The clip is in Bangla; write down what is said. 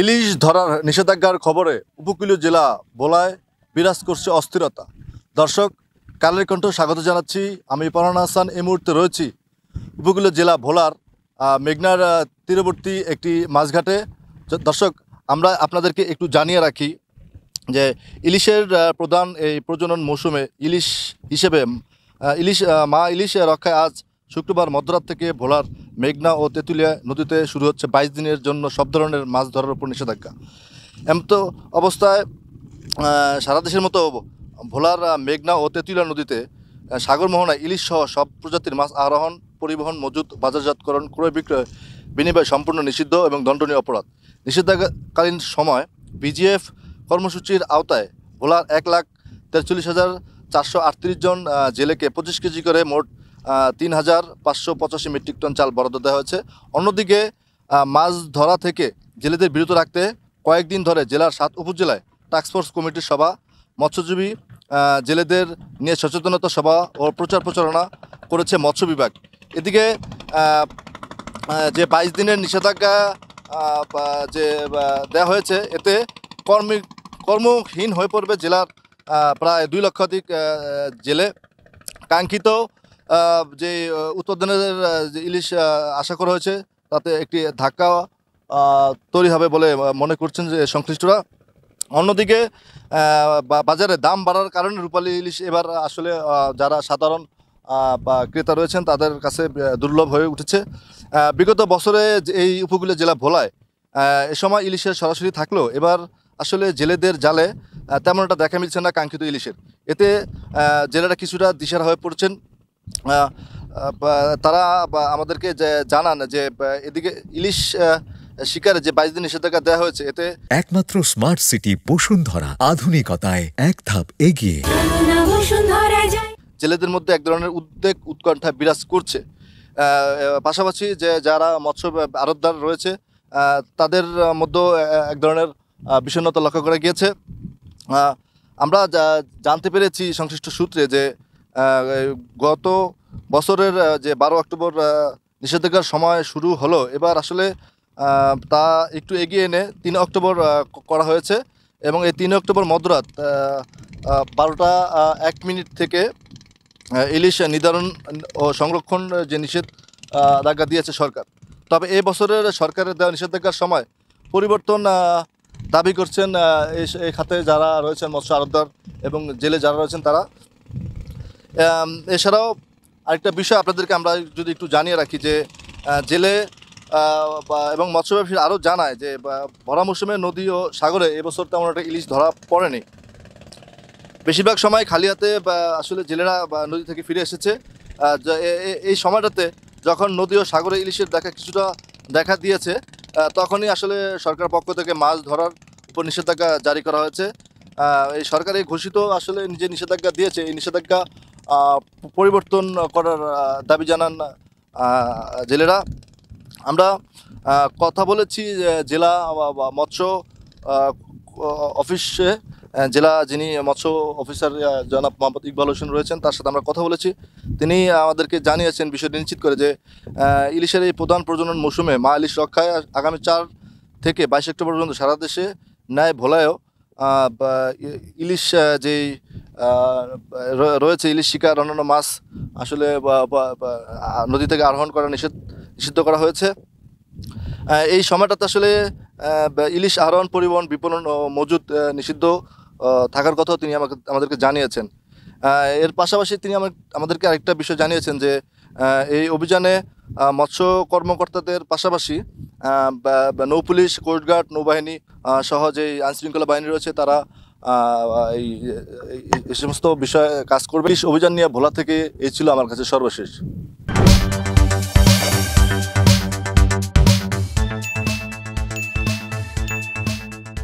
ইলিশ ধরার নিষেধাজ্ঞার খবরে উপকূলীয় জেলা ভোলায় বিরাজ করছে অস্থিরতা। দর্শক, কালের কণ্ঠ স্বাগত জানাচ্ছি। আমি পরান হাসান এই মুহূর্তে রয়েছি উপকূলীয় জেলা ভোলার মেঘনার তীরবর্তী একটি মাছঘাটে। দর্শক, আমরা আপনাদেরকে একটু জানিয়ে রাখি যে ইলিশের প্রধান এই প্রজনন মৌসুমে ইলিশ হিসেবে মা ইলিশ রক্ষায় আজ শুক্রবার মধ্যরাত থেকে ভোলার মেঘনা ও তেঁতুলিয়া নদীতে শুরু হচ্ছে 22 দিনের জন্য সব ধরনের মাছ ধরার উপর নিষেধাজ্ঞা। এমতো অবস্থায় সারা দেশের মতো ভোলার মেঘনা ও তেঁতুলিয়া নদীতে সাগর মোহনায় ইলিশ সহ সব প্রজাতির মাছ আরোহণ, পরিবহন, মজুত, বাজারজাতকরণ, ক্রয় বিক্রয়, বিনিময় সম্পূর্ণ নিষিদ্ধ এবং দণ্ডনীয় অপরাধ। নিষেধাজ্ঞাকালীন সময় বিজিএফ কর্মসূচির আওতায় ভোলার 1,43,438 জন জেলেকে 25 কেজি করে মোট 3,585 মেট্রিক টন চাল বরাদ্দ দেওয়া হয়েছে। অন্যদিকে মাছ ধরা থেকে জেলেদের বিরত রাখতে কয়েকদিন ধরে জেলার 7 উপজেলায় টাস্কফোর্স কমিটির সভা, মৎস্যজীবী জেলেদের নিয়ে সচেতনতা সভা ও প্রচারণা করেছে মৎস্য বিভাগ। এদিকে যে 22 দিনের নিষেধাজ্ঞা যে দেওয়া হয়েছে, এতে কর্মহীন হয়ে পড়বে জেলার প্রায় 2 লক্ষাধিক জেলে। কাঙ্ক্ষিত যে উৎপাদনের যে ইলিশ আশা করা হয়েছে তাতে একটি ধাক্কা তৈরি হবে বলে মনে করছেন যে সংশ্লিষ্টরা। অন্যদিকে বাজারে দাম বাড়ার কারণে রূপালী ইলিশ এবার আসলে যারা সাধারণ ক্রেতা রয়েছেন তাদের কাছে দুর্লভ হয়ে উঠেছে। বিগত বছরে এই উপকূলীয় জেলা ভোলায় এ সময় ইলিশের সরাসরি থাকলেও এবার আসলে জেলেদের জালে তেমন একটা দেখা মিলছে না কাঙ্ক্ষিত ইলিশের। এতে জেলেরা কিছুটা দিশেহারা হয়ে পড়ছেন। তারা আমাদেরকে জানান যে এদিকে ইলিশ শিকারে যে 22 দিন নিষেধাজ্ঞা দেওয়া হয়েছে, এতে একমাত্র স্মার্ট সিটি বসুন্ধরা আধুনিকতায় এক ধাপ এগিয়ে। জেলেদের মধ্যে এক ধরনের উদ্বেগ, উৎকণ্ঠা বিরাজ করছে। পাশাপাশি যে যারা মৎস্য আড়তদার রয়েছে তাদের মধ্যেও এক ধরনের বিষণ্ণতা লক্ষ্য করা গিয়েছে। আমরা জানতে পেরেছি সংশ্লিষ্ট সূত্রে যে গত বছরের যে 12 অক্টোবর নিষেধাজ্ঞার সময় শুরু হলো, এবার আসলে তা একটু এগিয়ে এনে 3 অক্টোবর করা হয়েছে এবং এই 3 অক্টোবর মধ্যরাত 12টা 1 মিনিট থেকে ইলিশ নির্ধারণ ও সংরক্ষণ যে নিষেধাজ্ঞা দিয়েছে সরকার। তবে এই বছরের সরকারের দেওয়া নিষেধাজ্ঞার সময় পরিবর্তন দাবি করছেন এই খাতে যারা রয়েছেন মৎস্য আড়তদার এবং জেলে যারা রয়েছেন তারা। এছাড়াও আরেকটা বিষয় আপনাদেরকে আমরা যদি একটু জানিয়ে রাখি যে জেলে এবং মৎস্য ব্যবসায়ী আরও জানায় যে ভরা মৌসুমে নদী ও সাগরে এবছর তেমন একটা ইলিশ ধরা পড়েনি। বেশিরভাগ সময় খালি হাতে আসলে জেলেরা নদী থেকে ফিরে এসেছে। এই সময়টাতে যখন নদী ও সাগরে ইলিশের কিছুটা দেখা দিয়েছে, তখনই আসলে সরকার পক্ষ থেকে মাছ ধরার উপর নিষেধাজ্ঞা জারি করা হয়েছে। এই সরকারি ঘোষিত আসলে যে নিষেধাজ্ঞা দিয়েছে, এই নিষেধাজ্ঞা পরিবর্তন করার দাবি জানান জেলেরা। আমরা কথা বলেছি জেলা মৎস্য অফিসে, জেলা যিনি মৎস্য অফিসার জনাব মোহাম্মদ ইকবাল হোসেন রয়েছেন, তার সাথে আমরা কথা বলেছি। তিনি আমাদেরকে জানিয়েছেন বিষয়টি নিশ্চিত করে যে ইলিশের এই প্রধান প্রজনন মৌসুমে মা ইলিশ রক্ষায় আগামী 4 থেকে 22 অক্টোবর পর্যন্ত সারা দেশে ন্যায় ভোলায়ও ইলিশ যেই রয়েছে, ইলিশ শিকার অন্যান্য মাছ আসলে নদী থেকে আরোহণ করা নিষিদ্ধ করা হয়েছে। এই সময়টাতে আসলে ইলিশ আহরণ, পরিবহন, বিপণন ও মজুত নিষিদ্ধ থাকার কথাও তিনি আমাদেরকে জানিয়েছেন। এর পাশাপাশি তিনি আমাদেরকে আরেকটা বিষয় জানিয়েছেন যে এই অভিযানে মৎস্য কর্মকর্তাদের পাশাপাশি নৌপুলিশ, কোস্টগার্ড, নৌবাহিনী সহ যে আইনশৃঙ্খলা বাহিনী রয়েছে তারা এই সমস্ত বিষয়ে কাজ করবে। অভিযান নিয়ে ভোলা থেকে এই ছিল আমার কাছে সর্বশেষ।